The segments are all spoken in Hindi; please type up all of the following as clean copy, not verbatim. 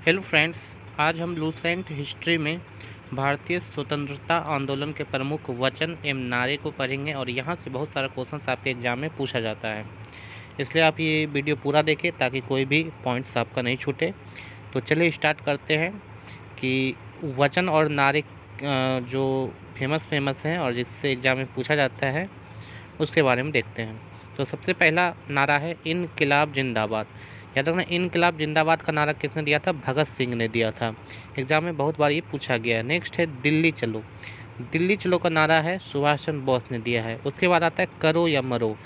हेलो फ्रेंड्स, आज हम लूसेंट हिस्ट्री में भारतीय स्वतंत्रता आंदोलन के प्रमुख वचन एवं नारे को पढ़ेंगे और यहाँ से बहुत सारा क्वेश्चंस आपके एग्जाम में पूछा जाता है। इसलिए आप ये वीडियो पूरा देखें ताकि कोई भी पॉइंट्स आपका नहीं छूटे। तो चलिए स्टार्ट करते हैं कि वचन और नारे जो फेमस हैं और जिससे एग्जाम में पूछा जाता है उसके बारे में देखते हैं। तो सबसे पहला नारा है इनकिलाब जिंदाबाद। याद रखना, इनकिलाब जिंदाबाद का नारा किसने दिया था? भगत सिंह ने दिया था। एग्जाम में बहुत बार ये पूछा गया है। नेक्स्ट है दिल्ली चलो। दिल्ली चलो का नारा है सुभाष चंद्र बोस ने दिया है। उसके बाद आता है करो या मरो,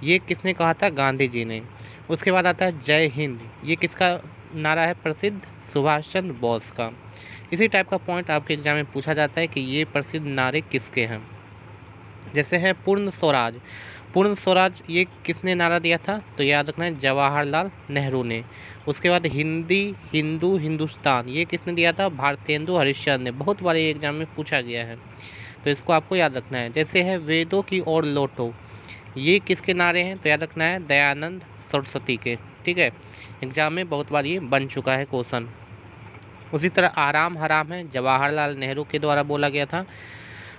ये किसने कहा था? गांधी जी ने। उसके बाद आता है जय हिंद, ये किसका नारा है? प्रसिद्ध सुभाष चंद्र बोस का। इसी टाइप का पॉइंट आपके एग्जाम में पूछा जाता है कि ये प्रसिद्ध नारे किसके हैं। जैसे है पूर्ण स्वराज। पूर्ण स्वराज ये किसने नारा दिया था? तो याद रखना है जवाहरलाल नेहरू ने। उसके बाद हिंदी हिंदू हिंदुस्तान, ये किसने दिया था? भारतेंदु हरिश्चंद्र ने। बहुत बार ये एग्जाम में पूछा गया है, तो इसको आपको याद रखना है। जैसे है वेदों की ओर लौटो, ये किसके नारे हैं? तो याद रखना है दयानंद सरस्वती के। ठीक है, एग्जाम में बहुत बार ये बन चुका है क्वेश्चन। उसी तरह आराम हराम है, जवाहरलाल नेहरू के द्वारा बोला गया था।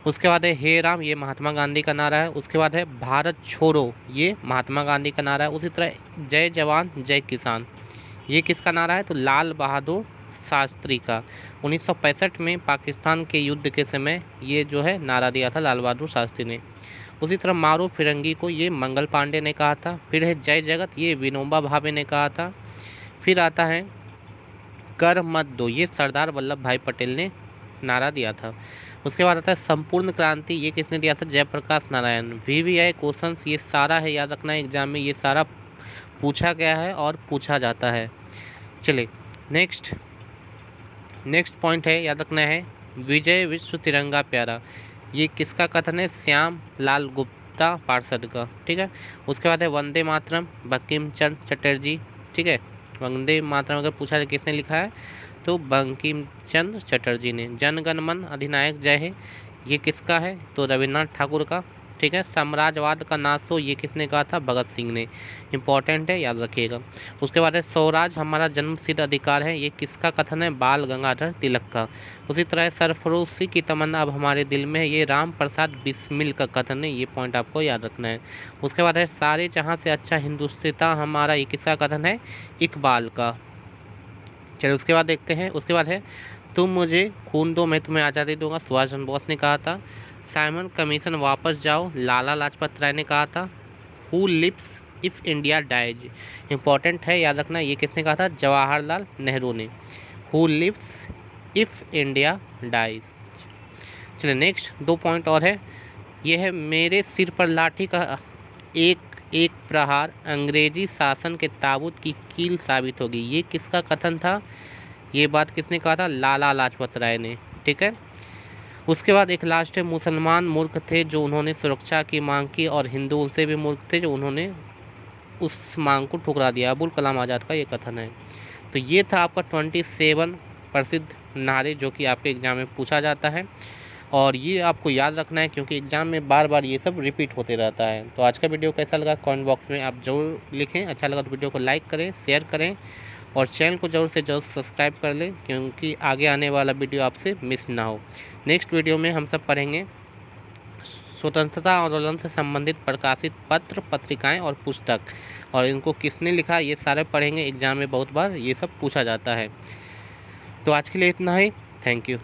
उसके बाद है हे राम, ये महात्मा गांधी का नारा है। उसके बाद है भारत छोड़ो, ये महात्मा गांधी का नारा है। उसी तरह जय जवान जय किसान, ये किसका नारा है? तो लाल बहादुर शास्त्री का। 1965 में पाकिस्तान के युद्ध के समय ये जो है नारा दिया था लाल बहादुर शास्त्री ने। उसी तरह मारो फिरंगी को ये मंगल पांडे ने कहा था। फिर है जय जगत, ये विनोबा भावे ने कहा था। फिर आता है कर मत दो, ये सरदार वल्लभ भाई पटेल ने नारा दिया था। उसके बाद आता है संपूर्ण क्रांति, ये किसने दिया था? जयप्रकाश नारायण। VVI क्वेश्चंस ये सारा है, याद रखना है एग्जाम में ये सारा पूछा गया है और पूछा जाता है। चलिए नेक्स्ट पॉइंट है, याद रखना है विजय विश्व तिरंगा प्यारा, ये किसका कथन है? श्याम लाल गुप्ता पार्षद का। ठीक है, उसके बाद है वंदे मातरम, बंकिम चंद्र चटर्जी। ठीक है, वंदे मातरम अगर पूछा जाए किसने लिखा है तो बंकिम चंद्र चटर्जी ने। जन गण मन अधिनायक जय है, ये किसका है? तो रविन्द्रनाथ ठाकुर का। ठीक है, साम्राज्यवाद का नाश हो, ये किसने कहा था? भगत सिंह ने। इंपॉर्टेंट है, याद रखिएगा। उसके बाद है स्वराज हमारा जन्मसिद्ध अधिकार है, ये किसका कथन है? बाल गंगाधर तिलक का। उसी तरह सरफरोशी की तमन्ना अब हमारे दिल में है, ये राम प्रसाद बिस्मिल का कथन है। ये पॉइंट आपको याद रखना है। उसके बाद है सारे जहाँ से अच्छा हिंदुस्तान हमारा, ये किसका कथन है? इकबाल का। चलिए उसके बाद देखते हैं। उसके बाद है तुम मुझे खून दो मैं तुम्हें आज़ादी दूंगा, सुभाष चंद्र बोस ने कहा था। साइमन कमीशन वापस जाओ, लाला लाजपत राय ने कहा था। Who lives if India dies, important है, याद रखना, ये किसने कहा था? जवाहरलाल नेहरू ने। Who lives if India dies. चलिए नेक्स्ट दो पॉइंट और है। ये है मेरे सिर पर लाठी का एक एक प्रहार अंग्रेजी शासन के ताबूत की कील साबित होगी, ये किसका कथन था? ये बात किसने कहा था? लाला लाजपत राय ने। ठीक है, उसके बाद एक लास्ट है मुसलमान मूर्ख थे जो उन्होंने सुरक्षा की मांग की और हिंदू उनसे भी मूर्ख थे जो उन्होंने उस मांग को ठुकरा दिया। अबुल कलाम आज़ाद का ये कथन है। तो ये था आपका 27 प्रसिद्ध नारे जो कि आपके एग्जाम में पूछा जाता है और ये आपको याद रखना है क्योंकि एग्जाम में बार बार ये सब रिपीट होते रहता है। तो आज का वीडियो कैसा लगा कमेंट बॉक्स में आप जरूर लिखें। अच्छा लगा तो वीडियो को लाइक करें, शेयर करें और चैनल को ज़रूर से ज़रूर सब्सक्राइब कर लें क्योंकि आगे आने वाला वीडियो आपसे मिस ना हो। नेक्स्ट वीडियो में हम सब पढ़ेंगे स्वतंत्रता आंदोलन से संबंधित प्रकाशित पत्र पत्रिकाएं और पुस्तक और इनको किसने लिखा, ये सारे पढ़ेंगे। एग्जाम में बहुत बार ये सब पूछा जाता है। तो आज के लिए इतना ही। Thank you.